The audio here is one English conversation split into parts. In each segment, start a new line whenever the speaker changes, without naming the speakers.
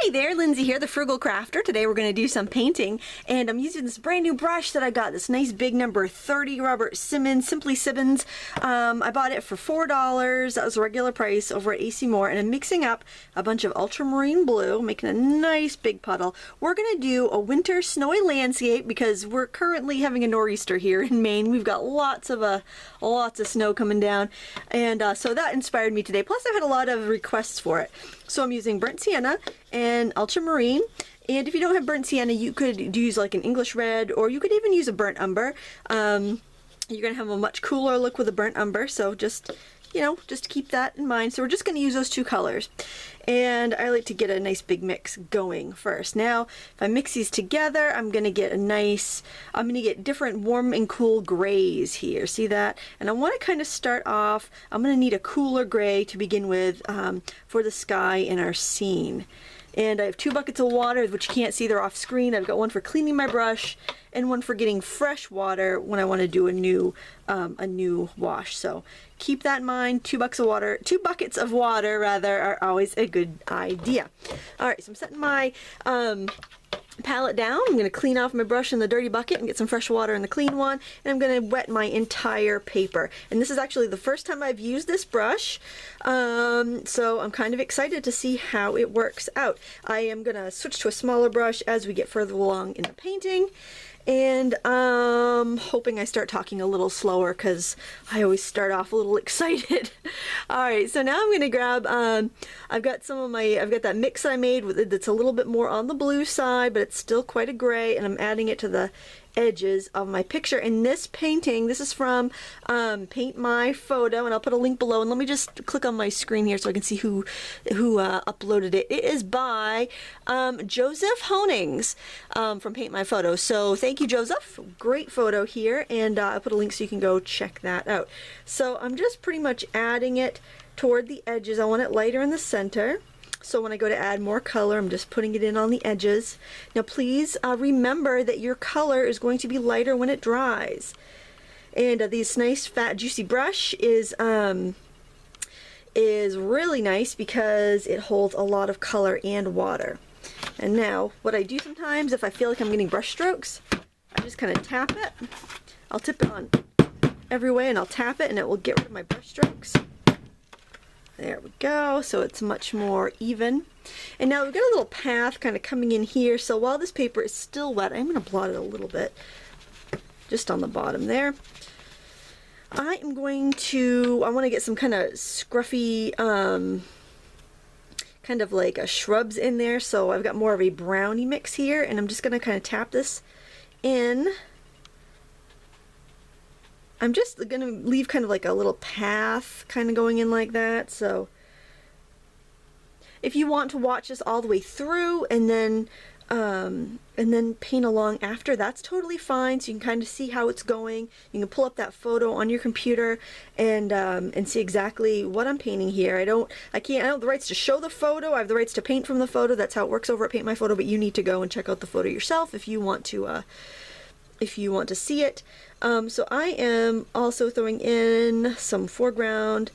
Hi there, Lindsay here, the Frugal Crafter. Today we're going to do some painting, and I'm using this brand new brush that I got, this nice big number 30 Robert Simmons, Simply Simmons. I bought it for $4. That was the regular price over at AC Moore, and I'm mixing up a bunch of ultramarine blue, making a nice big puddle. We're going to do a winter snowy landscape because we're currently having a nor'easter here in Maine. We've got lots of snow coming down, and so that inspired me today. Plus, I've had a lot of requests for it. So I'm using burnt sienna and ultramarine, and if you don't have burnt sienna, you could use like an English red, or you could even use a burnt umber. You're gonna have a much cooler look with a burnt umber, so just keep that in mind. So we're just gonna use those two colors, and I like to get a nice big mix going first. Now, if I mix these together, I'm gonna get different warm and cool grays here. See that? And I want to kind of start off. I'm gonna need a cooler gray to begin with for the sky in our scene. And I have 2 buckets of water, which you can't see, they're off screen. I've got one for cleaning my brush and one for getting fresh water when I want to do a new wash. So keep that in mind. 2 buckets of water rather, are always a good idea. All right, so I'm setting my palette down. I'm going to clean off my brush in the dirty bucket and get some fresh water in the clean one, and I'm going to wet my entire paper. And this is actually the first time I've used this brush, so I'm kind of excited to see how it works out. I am going to switch to a smaller brush as we get further along in the painting, and hoping I start talking a little slower because I always start off a little excited. Alright, so now I'm going to grab, I've got that mix that I made that's a little bit more on the blue side, but it's still quite a gray, and I'm adding it to the edges of my picture. In this painting, this is from Paint My Photo, and I'll put a link below, and let me just click on my screen here so I can see who uploaded it. It is by Joseph Honings from Paint My Photo. So thank you, Joseph. Great photo here, and I'll put a link so you can go check that out. So I'm just pretty much adding it toward the edges. I want it lighter in the center. So when I go to add more color, I'm just putting it in on the edges. Now please remember that your color is going to be lighter when it dries. And this nice fat juicy brush is really nice because it holds a lot of color and water. And now what I do sometimes, if I feel like I'm getting brush strokes, I just kind of tap it. I'll tip it on every way, and I'll tap it, and it will get rid of my brush strokes. There we go, so it's much more even. And now we've got a little path kind of coming in here, so while this paper is still wet, I'm going to blot it a little bit, just on the bottom there. I want to get some kind of scruffy, kind of like shrubs in there, so I've got more of a brownie mix here, and I'm just going to kind of tap this in. I'm just going to leave kind of like a little path kind of going in like that. So if you want to watch this all the way through and then paint along after, that's totally fine. So you can kind of see how it's going. You can pull up that photo on your computer and see exactly what I'm painting here. I don't have the rights to show the photo. I have the rights to paint from the photo. That's how it works over at Paint My Photo, but you need to go and check out the photo yourself if you want to see it. So I am also throwing in some foreground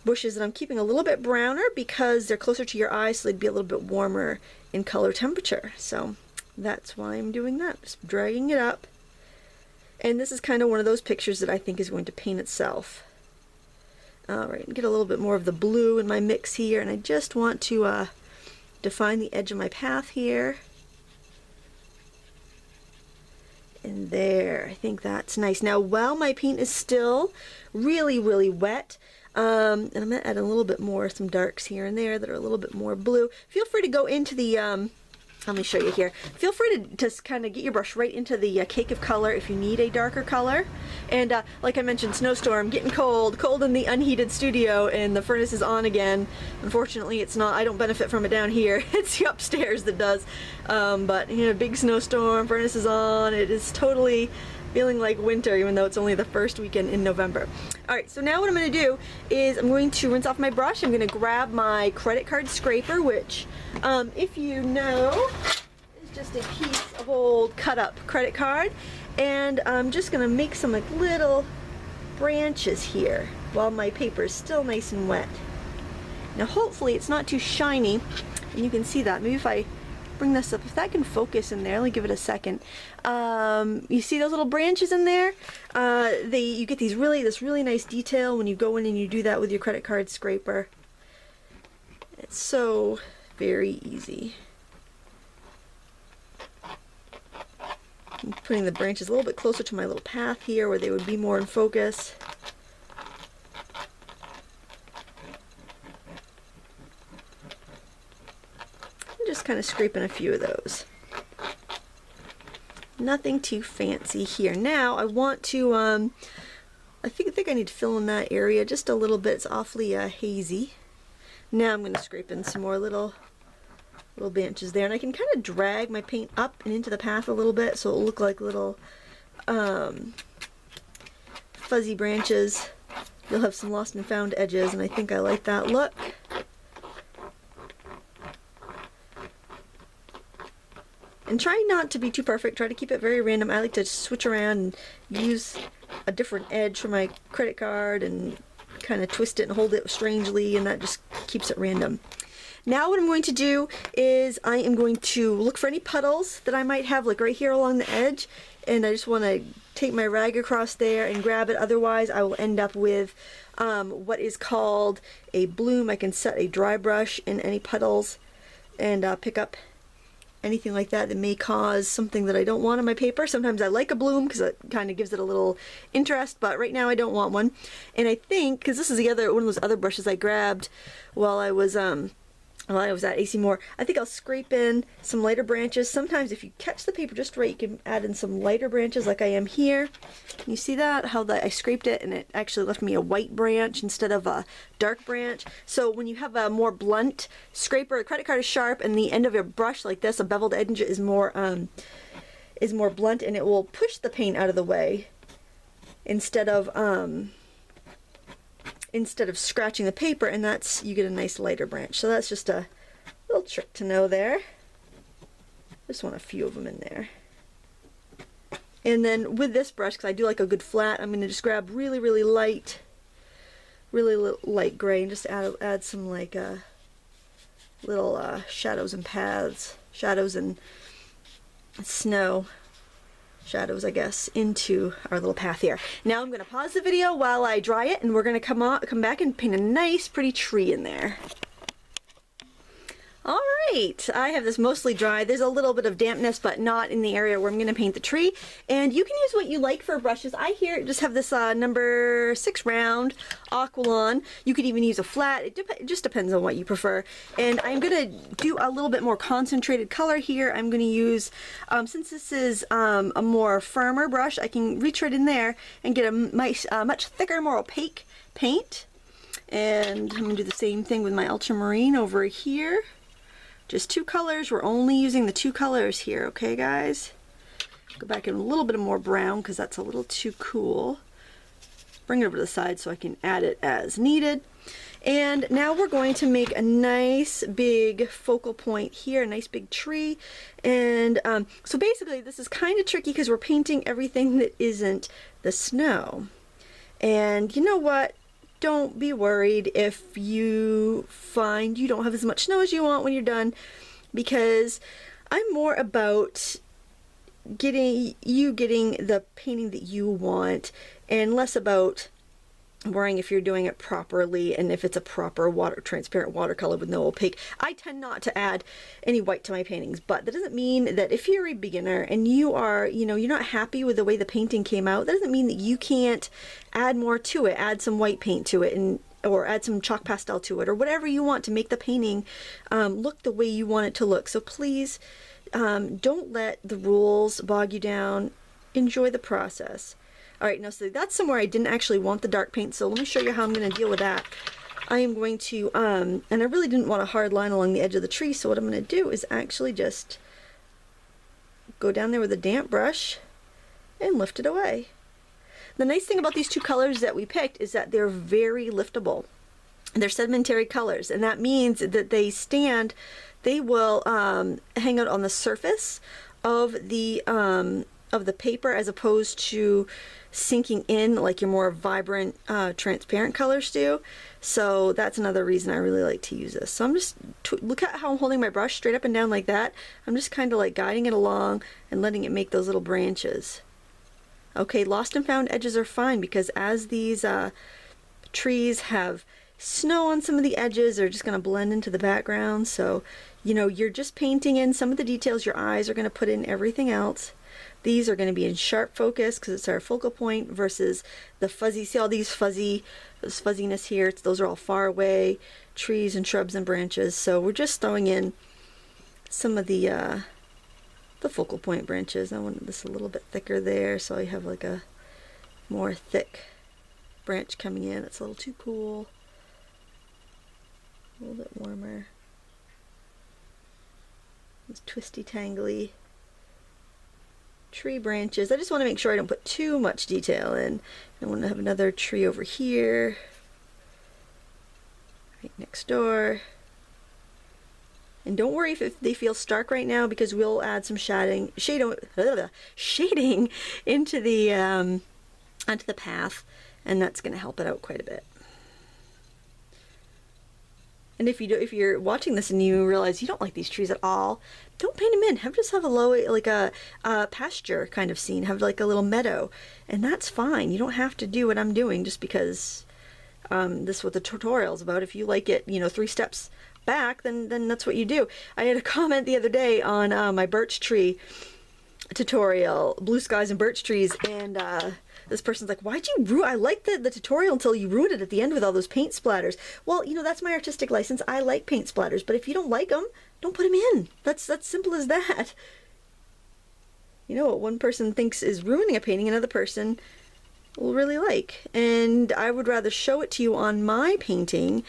bushes that I'm keeping a little bit browner because they're closer to your eyes, so they'd be a little bit warmer in color temperature. So that's why I'm doing that, just dragging it up. And this is kind of one of those pictures that I think is going to paint itself. Alright, get a little bit more of the blue in my mix here, and I just want to define the edge of my path here. And there, I think that's nice. Now, while my paint is still really, really wet, and I'm going to add a little bit more, some darks here and there that are a little bit more blue. Feel free to go into the, let me show you here. Feel free to just kind of get your brush right into the cake of color if you need a darker color. And like I mentioned, snowstorm, getting cold in the unheated studio, and the furnace is on again. Unfortunately, it's not, I don't benefit from it down here. It's the upstairs that does. But, big snowstorm, furnace is on. It is totally feeling like winter, even though it's only the first weekend in November. Alright, so now what I'm going to do is I'm going to rinse off my brush. I'm going to grab my credit card scraper, which, if you know, is just a piece of old cut up credit card. And I'm just going to make some like little branches here while my paper is still nice and wet. Now hopefully it's not too shiny, And you can see that. Maybe if I bring this up, if that can focus in there, let me give it a second. You see those little branches in there? You get this really nice detail when you go in and you do that with your credit card scraper. It's so very easy. I'm putting the branches a little bit closer to my little path here where they would be more in focus. I'm just kind of scraping a few of those. Nothing too fancy here. Now I want to, I think I need to fill in that area just a little bit. It's awfully hazy. Now I'm going to scrape in some more little branches there, and I can kind of drag my paint up and into the path a little bit so it'll look like little fuzzy branches. You'll have some lost and found edges, and I think I like that look. And try not to be too perfect, try to keep it very random. I like to switch around and use a different edge for my credit card and kind of twist it and hold it strangely, and that just keeps it random. Now what I'm going to do is I am going to look for any puddles that I might have, like right here along the edge, and I just want to take my rag across there and grab it. Otherwise I will end up with what is called a bloom. I can set a dry brush in any puddles and pick up anything like that that may cause something that I don't want on my paper. Sometimes I like a bloom because it kind of gives it a little interest, but right now I don't want one. And I think, because this is one of those other brushes I grabbed while I was at AC Moore, I think I'll scrape in some lighter branches. Sometimes if you catch the paper just right, you can add in some lighter branches like I am here. You see that? How I scraped it and it actually left me a white branch instead of a dark branch. So when you have a more blunt scraper, a credit card is sharp, and the end of a brush like this, a beveled edge, is more blunt, and it will push the paint out of the way instead of scratching the paper, and you get a nice lighter branch. So that's just a little trick to know there. Just want a few of them in there. And then with this brush, because I do like a good flat, I'm going to just grab really light gray and just add some like little shadows and paths, shadows and snow. Shadows, I guess, into our little path here. Now I'm going to pause the video while I dry it, and we're going to come back and paint a nice pretty tree in there. Alright, I have this mostly dry. There's a little bit of dampness, but not in the area where I'm going to paint the tree. And you can use what you like for brushes. I here just have this number 6 round Aqualon. You could even use a flat. It just depends on what you prefer. And I'm going to do a little bit more concentrated color here. I'm going to use, since this is a more firmer brush, I can reach right in there and get a nice, much thicker, more opaque paint. And I'm going to do the same thing with my ultramarine over here. Just 2 colors. We're only using the 2 colors here, okay guys? Go back in a little bit more brown because that's a little too cool. Bring it over to the side so I can add it as needed. And now we're going to make a nice big focal point here, a nice big tree. And so basically this is kind of tricky because we're painting everything that isn't the snow. And you know what? Don't be worried if you find you don't have as much snow as you want when you're done, because I'm more about getting the painting that you want and less about worrying if you're doing it properly and if it's a proper transparent watercolor with no opaque. I tend not to add any white to my paintings, but that doesn't mean that if you're a beginner and you are, you're not happy with the way the painting came out, that doesn't mean that you can't add more to it, add some white paint to it, or add some chalk pastel to it, or whatever you want to make the painting look the way you want it to look. So please don't let the rules bog you down. Enjoy the process. Alright, now so that's somewhere I didn't actually want the dark paint, so let me show you how I'm going to deal with that. I am going to, and I really didn't want a hard line along the edge of the tree, so what I'm going to do is actually just go down there with a damp brush and lift it away. The nice thing about these 2 colors that we picked is that they're very liftable. They're sedimentary colors, and that means that they will hang out on the surface of the of the paper as opposed to sinking in like your more vibrant, transparent colors do. So that's another reason I really like to use this. So I'm just, look at how I'm holding my brush straight up and down like that. I'm just kind of like guiding it along and letting it make those little branches. Okay, lost and found edges are fine because as these trees have snow on some of the edges, they're just going to blend into the background. So, you know, you're just painting in some of the details. Your eyes are going to put in everything else. These are going to be in sharp focus because it's our focal point versus the fuzzy. See all these this fuzziness here? Those are all far away trees and shrubs and branches. So we're just throwing in some of the focal point branches. I want this a little bit thicker there, so I have like a more thick branch coming in. It's a little too cool. A little bit warmer. These twisty, tangly tree branches. I just want to make sure I don't put too much detail in. I want to have another tree over here, right next door. And don't worry if they feel stark right now, because we'll add some shading into the onto the path, and that's going to help it out quite a bit. And if you're watching this and you realize you don't like these trees at all, don't paint them in. Just have a low, like a pasture kind of scene. Have like a little meadow, and that's fine. You don't have to do what I'm doing just because this is what the tutorial's about. If you like it, you know, 3 steps back, then that's what you do. I had a comment the other day on my birch tree tutorial, blue skies and birch trees, and this person's like, why'd you ruin, I liked the tutorial until you ruined it at the end with all those paint splatters. Well, you know, that's my artistic license. I like paint splatters, but if you don't like them, don't put them in. That's simple as that. You know, what one person thinks is ruining a painting, another person will really like. And I would rather show it to you on my painting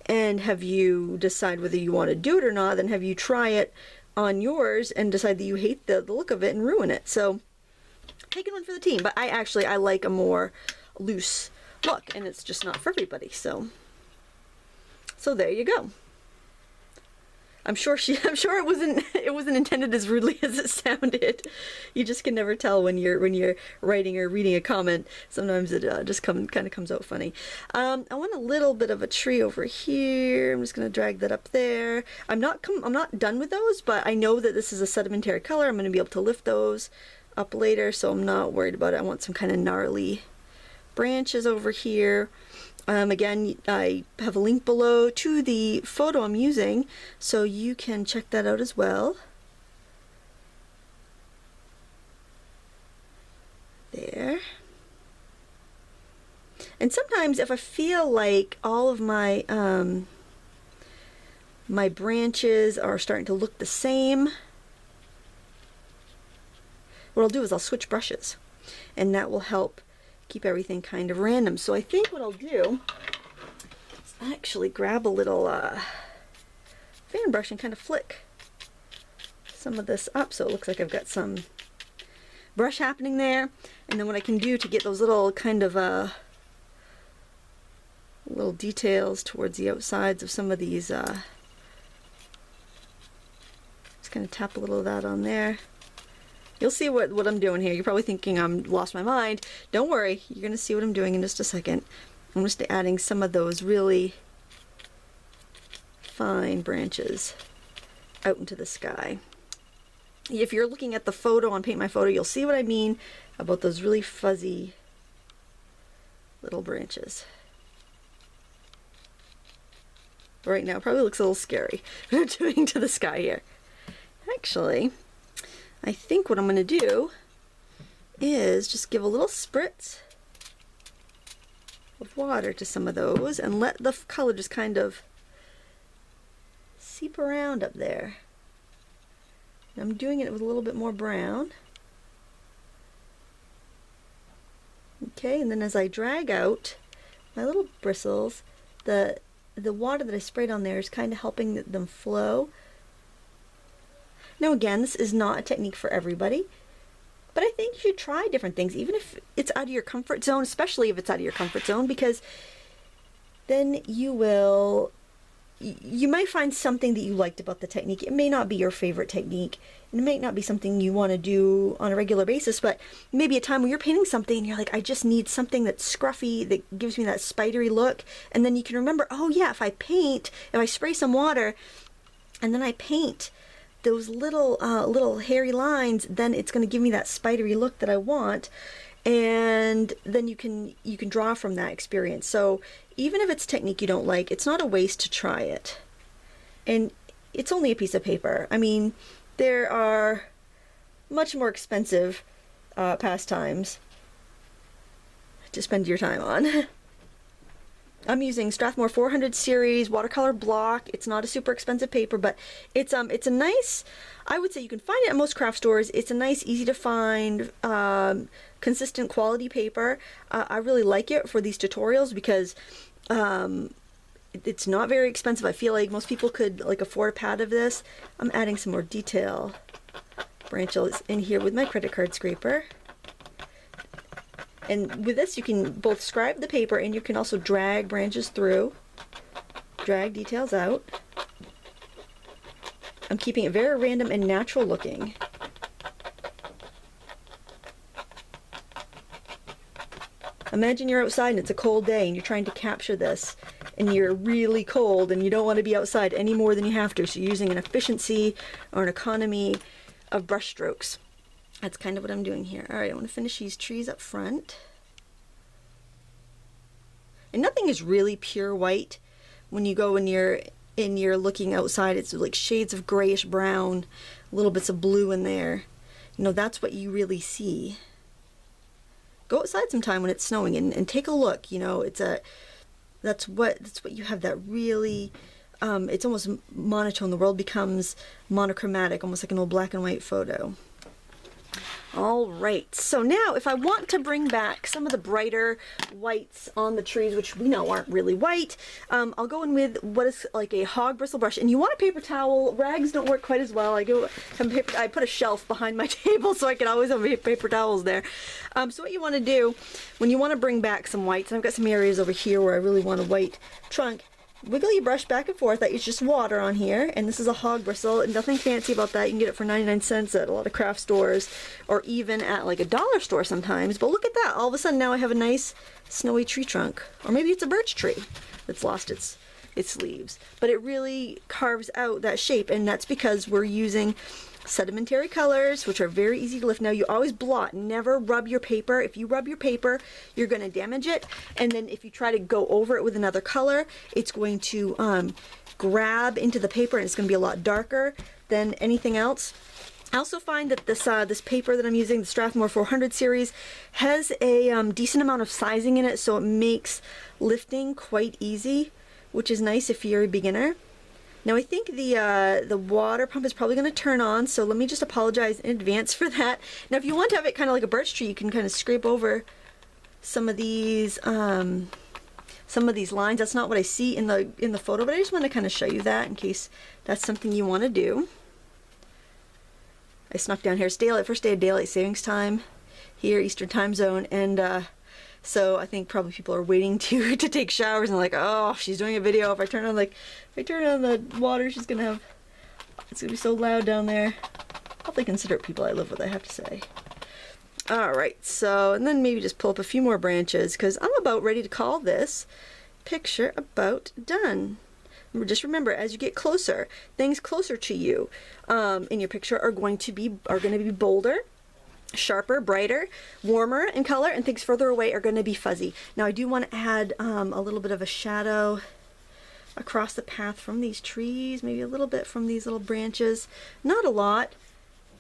and have you decide whether you want to do it or not than have you try it on yours and decide that you hate the look of it and ruin it. So taking one for the team, but I like a more loose look, and it's just not for everybody. So there you go. I'm sure it wasn't intended as rudely as it sounded. You just can never tell when you're writing or reading a comment. Sometimes it just kind of comes out funny. I want a little bit of a tree over here. I'm just gonna drag that up there. I'm not done with those, but I know that this is a sedimentary color. I'm gonna be able to lift those up later, so I'm not worried about it. I want some kind of gnarly branches over here. Again, I have a link below to the photo I'm using, so you can check that out as well. There. And sometimes if I feel like all of my my branches are starting to look the same, what I'll do is I'll switch brushes, and that will help keep everything kind of random. So I think what I'll do is actually grab a little fan brush and kind of flick some of this up so it looks like I've got some brush happening there. And then what I can do to get those little kind of little details towards the outsides of some of these, just kind of tap a little of that on there. You'll see what I'm doing here. You're probably thinking I'm lost my mind. Don't worry, you're gonna see what I'm doing in just a second. I'm just adding some of those really fine branches out into the sky. If you're looking at the photo on Paint My Photo, you'll see what I mean about those really fuzzy little branches. Right now, it probably looks a little scary what I'm doing to the sky here. Actually, I think what I'm going to do is just give a little spritz of water to some of those and let the color just kind of seep around up there. I'm doing it with a little bit more brown. Okay, and then as I drag out my little bristles, the water that I sprayed on there is kind of helping them flow. Now again, this is not a technique for everybody, but I think you should try different things, even if it's out of your comfort zone, especially if it's out of your comfort zone, because then you will you might find something that you liked about the technique. It may not be your favorite technique. It may not be something you want to do on a regular basis, but maybe a time where you're painting something and you're like, I just need something that's scruffy, that gives me that spidery look. And then you can remember, oh yeah, if I spray some water and then I paint those little hairy lines, then it's going to give me that spidery look that I want. And then you can draw from that experience. So even if it's technique you don't like, it's not a waste to try it. And it's only a piece of paper. I mean, there are much more expensive pastimes to spend your time on. I'm using Strathmore 400 series watercolor block. It's not a super expensive paper, but it's a nice, I would say you can find it at most craft stores. It's a nice, easy to find, consistent quality paper. I really like it for these tutorials because it's not very expensive. I feel like most people could like afford a pad of this. I'm adding some more detail branches in here with my credit card scraper. And with this you can both scribe the paper and you can also drag branches through, drag details out. I'm keeping it very random and natural looking. Imagine you're outside and it's a cold day and you're trying to capture this and you're really cold and you don't want to be outside any more than you have to, so you're using an efficiency or an economy of brush strokes. That's kind of what I'm doing here. Alright, I want to finish these trees up front. And nothing is really pure white when you go and you're looking outside. It's like shades of grayish brown, little bits of blue in there. You know, that's what you really see. Go outside sometime when it's snowing and take a look. You know, that's what you have, that really it's almost monotone. The world becomes monochromatic, almost like an old black and white photo. Alright, so now if I want to bring back some of the brighter whites on the trees, which we know aren't really white, I'll go in with what is like a hog bristle brush. And you want a paper towel. Rags don't work quite as well. I put a shelf behind my table so I can always have paper towels there. So what you want to do when you want to bring back some whites, and I've got some areas over here where I really want a white trunk, wiggle your brush back and forth. It's just water on here, and this is a hog bristle, and nothing fancy about that. You can get it for 99 cents at a lot of craft stores, or even at like a dollar store sometimes. But look at that, all of a sudden now I have a nice snowy tree trunk. Or maybe it's a birch tree that's lost its leaves. But it really carves out that shape, and that's because we're using sedimentary colors, which are very easy to lift. Now you always blot, never rub your paper. If you rub your paper, you're going to damage it, and then if you try to go over it with another color, it's going to grab into the paper and it's going to be a lot darker than anything else. I also find that this paper that I'm using, the Strathmore 400 series, has a decent amount of sizing in it, so it makes lifting quite easy, which is nice if you're a beginner. Now I think the water pump is probably going to turn on, so let me just apologize in advance for that. Now if you want to have it kind of like a birch tree, you can kind of scrape over some of these lines. That's not what I see in the photo, but I just want to kind of show you that in case that's something you want to do. I snuck down here. It's daylight, first day of daylight savings time here, Eastern time zone, and so I think probably people are waiting to take showers and like, oh, she's doing a video. If I turn on the water, it's gonna be so loud down there. Probably considerate people I live with, I have to say. Alright, so, and then maybe just pull up a few more branches, because I'm about ready to call this picture about done. Just remember, as you get closer, things closer to you in your picture are going to be bolder, sharper, brighter, warmer in color, and things further away are going to be fuzzy. Now I do want to add a little bit of a shadow across the path from these trees, maybe a little bit from these little branches. Not a lot,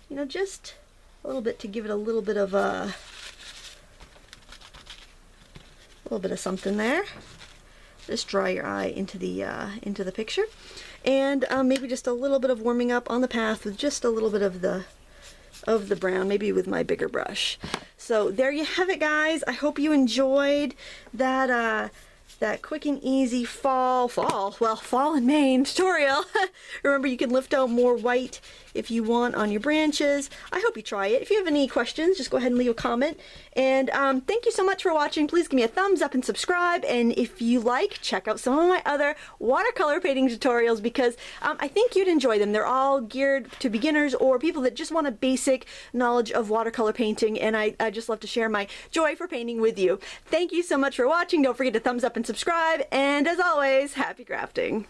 you know, just a little bit to give it a little bit of something there. Just draw your eye into the picture, and maybe just a little bit of warming up on the path with just a little bit of the brown, maybe with my bigger brush. So there you have it, guys. I hope you enjoyed that that quick and easy fall in Maine tutorial. Remember, you can lift out more white if you want on your branches. I hope you try it. If you have any questions, just go ahead and leave a comment. And thank you so much for watching. Please give me a thumbs up and subscribe. And if you like, check out some of my other watercolor painting tutorials, because I think you'd enjoy them. They're all geared to beginners or people that just want a basic knowledge of watercolor painting. And I just love to share my joy for painting with you. Thank you so much for watching. Don't forget to thumbs up and subscribe. And as always, happy crafting.